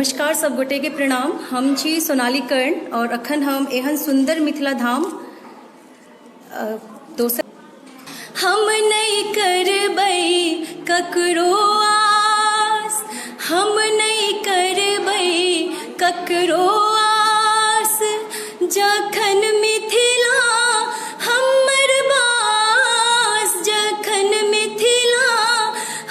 नमस्कार सब गोटे के प्रणाम। हम छी सोनाली कर्ण और अखन हम एहन सुंदर मिथिला धाम दोसर हम नहीं करबै ककरो आस, हम नहीं करबै ककरो आस, जखन मिथिला हमर बास, जखन मिथिला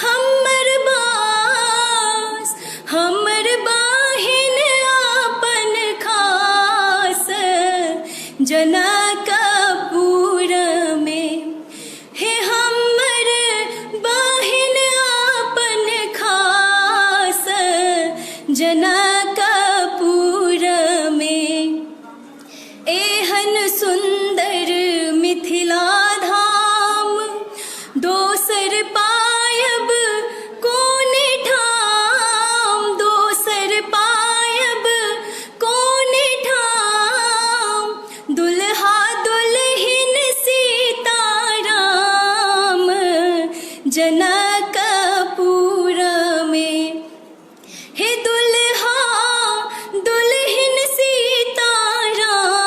हमर बास, हमर बाहिन अपन खास, जनकपुर में हे हमर बाहिन अपन खास, जनकपुर में एहन सुंदर मिथिला धाम दोसर पायब कोने ठाम, दोसर पायब कोने ठाम, दुल्हा दुल्हिन सीताराम जनकपुर में, हे दुल्हा दुल्हिन सीताराम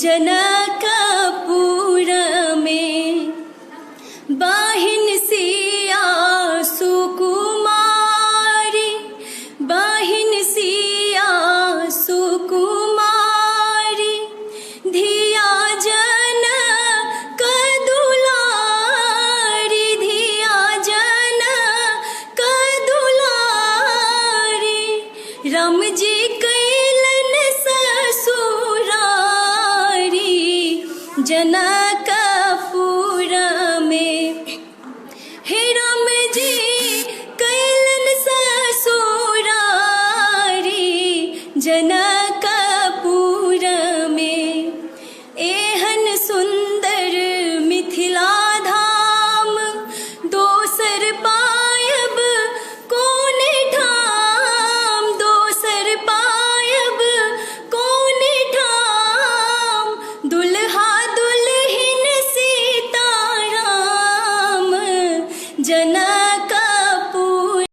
जनकपुर में, बाहिन सिया सुकुमारी, बाहिन सिया सुकुमारी, धिया जनक दुलारी, धिया जनक दुलारी, राम जी कैलन ससुरारी जनकपुर में,